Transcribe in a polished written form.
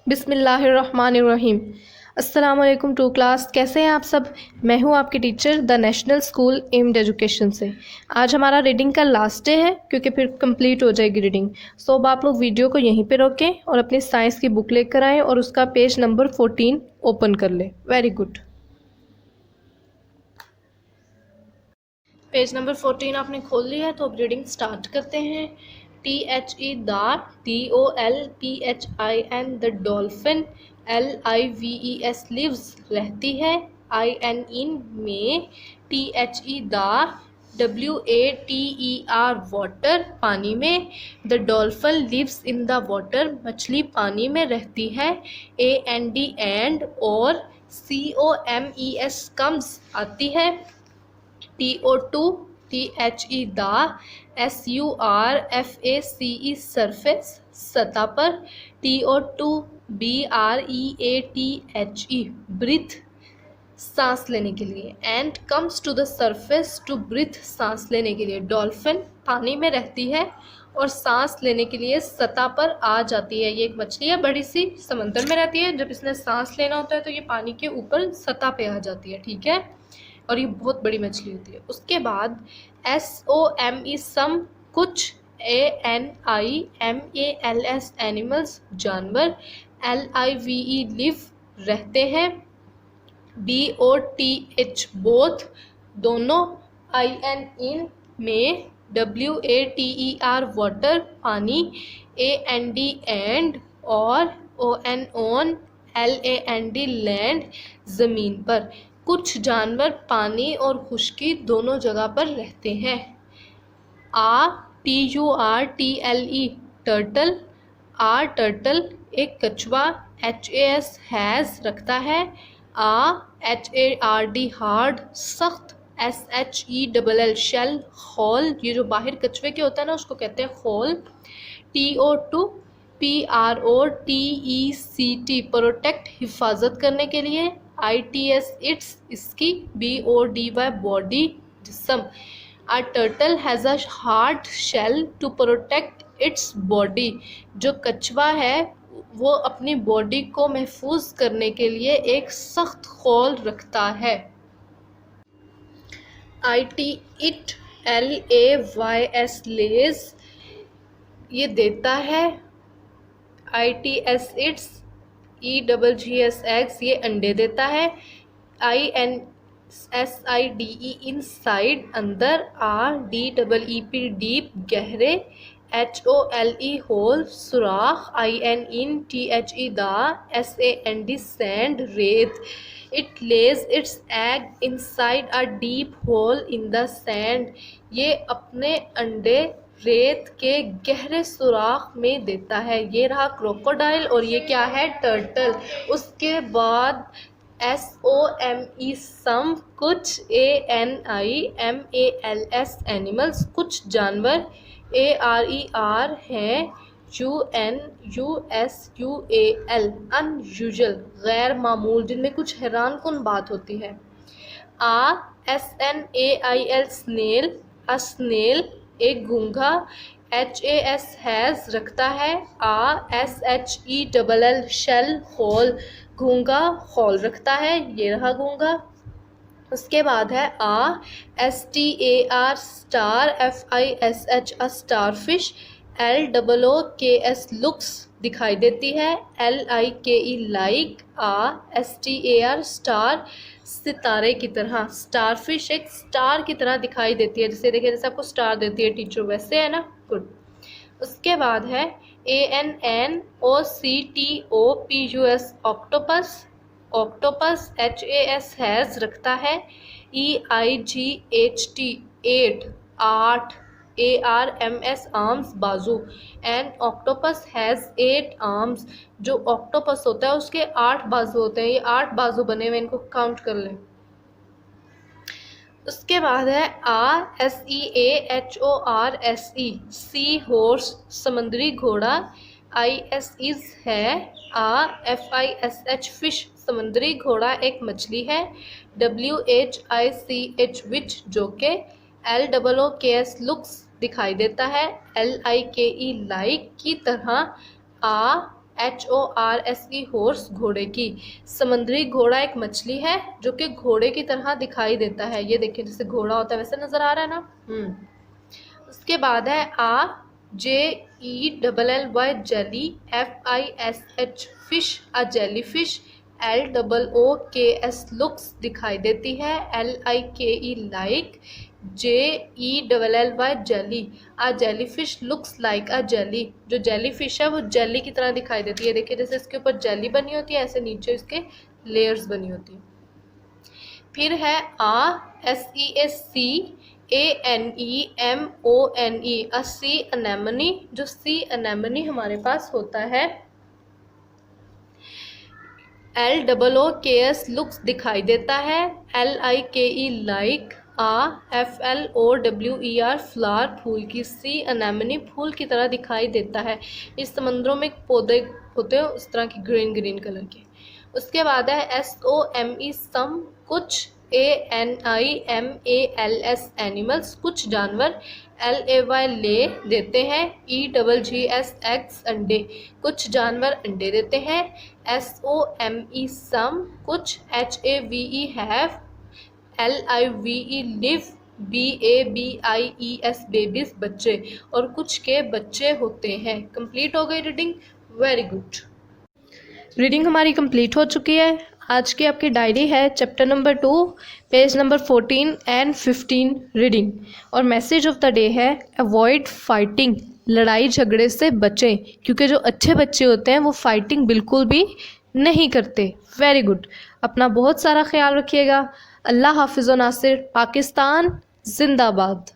बिस्मिल्लाहिर्रहमानिर्रहीम। अस्सलाम वालेकुम टू क्लास, कैसे हैं आप सब। मैं हूं आपकी teacher the national school aimed education से। आज हमारा रीडिंग का लास्ट डे है क्योंकि फिर कंप्लीट हो जाएगी रीडिंग। सो अब आप लोग वीडियो को यहीं पे रोकें और अपनी साइंस की बुक लेकर आएँ और उसका पेज नंबर 14 ओपन कर लें। Very good. पेज नंबर 14 आपने खोल लिया है तो अब रीडिंग स्टार्ट करते हैं। THE दार, DOLPHIN the dolphin, LIVES lives रहती है, IN इन में, THE दार, WATER वाटर पानी में, the dolphin lives in the water मछली पानी में रहती है, AND एंड और, COMES कम्स आती है, TO2 THE दा, SURFACE सरफेस सतह पर, TO2 BREATHE ब्रीथ सांस लेने के लिए, and comes to the surface to breathe सांस लेने के लिए। डॉल्फिन पानी में रहती है और सांस लेने के लिए सतह पर आ जाती है। ये एक मछली है, बड़ी सी, समंदर में रहती है। जब इसने सांस लेना होता है तो ये पानी के ऊपर सतह पे आ जाती है, ठीक है, और ये बहुत बड़ी मछली होती है। उसके बाद SOME सम कुछ, ANIMALS एनिमल्स जानवर, LIVE लिव रहते हैं, BOTH बोथ दोनों, IN इन में, WATER वाटर पानी, AND एंड और, ON ऑन, LAND लैंड ज़मीन पर। कुछ जानवर पानी और खुश्की दोनों जगह पर रहते हैं। TURTLE टर्टल, टर्टल एक कछुआ, HAS हैज़ रखता है, HARD हार्ड सख्त, SHELL शेल खोल, ये जो बाहर कछुए के होता है ना उसको कहते हैं खोल, TO2 PROTECT प्रोटेक्ट हिफाजत करने के लिए, ITS इट्स इसकी, BODY बॉडी जिस्म। A turtle has a hard shell to protect its body। जो कछुआ है वो अपनी बॉडी को महफूज करने के लिए एक सख्त खोल रखता है। IT LAYS लेज ये देता है, ITS इट्स EGGS एग्स ये अंडे देता है, INSIDE इनसाइड अंदर, RDEEP डीप गहरे, HOLE होल सुराख, IN इन THE दा, SAND सैंड रेत। It lays its egg inside a deep hole in the sand। ये अपने अंडे रेत के गहरे सुराख में देता है। ये रहा क्रोकोडाइल और ये क्या है, टर्टल। उसके बाद SOME सम कुछ, ANIMALS एनिमल्स कुछ जानवर, ARER हैं, UNUSUAL अनयूजुअल गैर मामूल, जिनमें कुछ हैरान कुन बात होती है। SNAIL स्नेल, स्नेल एक घोंघा, HAS हैज़ रखता है, SHELL शेल खोल, घोंघा खोल रखता है, ये रहा घोंघा। उसके बाद है STAR star, FISH star fish, LOOKS looks दिखाई देती है, LIKE लाइक, STAR स्टार सितारे की तरह। स्टार फिश एक स्टार की तरह दिखाई देती है, जैसे देखिए जैसे आपको स्टार देती है टीचर, वैसे है ना, गुड। उसके बाद है ANNOCTOPUS octopus, octopus, HAS has रखता है, EIGHT 8 ARMS आर्म्स बाजू, एंड ऑक्टोपस हैज़ 8 आर्म्स। जो ऑक्टोपस होता है उसके 8 बाजू होते हैं, ये 8 बाजू बने हुए, इनको काउंट कर लें। उसके बाद है SEAHORSE सी हॉर्स समुद्री घोड़ा, IS है, FISH फिश समुद्री घोड़ा एक मछली है, WHICH विच जो के, LOOKS लुक्स दिखाई देता है, LIKE लाइक की तरह, HORSE हॉर्स घोड़े की। समुद्री घोड़ा एक मछली है जो कि घोड़े की तरह दिखाई देता है। ये देखिए जैसे घोड़ा होता है वैसे नज़र आ रहा है ना। उसके बाद है JELLY जेली, FISH फिश, अ जेलीफिश, LOOKS लुक्स दिखाई देती है, LIKE like, JELLY jelly, a jellyfish looks like a jelly. जो जेलीफिश है वो जेली की तरह दिखाई देती है। देखिए जैसे इसके ऊपर जेली बनी होती है ऐसे नीचे इसके लेयर्स बनी होती है। फिर है SEACANEMONE, अ सी अनेमनी। जो सी अनेमनी हमारे पास होता है LOOKS लुक्स दिखाई देता है, LIKE लाइक, FLOWER फ्लावर फूल की, सी अनेमनी फूल की तरह दिखाई देता है। इस समंदरों में पौधे होते हैं उस तरह की ग्रीन ग्रीन कलर के। उसके बाद है SOME सम कुछ, ANIMALS एनिमल्स कुछ जानवर, LAY ले देते हैं, EGGS एग्स अंडे कुछ जानवर अंडे देते हैं, SOME सम कुछ, HAVE have, LIVE live, BABIES babies बच्चे और कुछ के बच्चे होते हैं। कंप्लीट हो गई रीडिंग, वेरी गुड। रीडिंग हमारी कंप्लीट हो चुकी है। आज की आपकी डायरी है chapter number 2 page number 14 and 15 reading. और मैसेज ऑफ द डे है अवॉइड फाइटिंग, लड़ाई झगड़े से बचें, क्योंकि जो अच्छे बच्चे होते हैं वो फाइटिंग बिल्कुल भी नहीं करते। Very good. अपना बहुत सारा ख्याल रखिएगा। अल्लाह हाफिज़ व नासिर। पाकिस्तान जिंदाबाद।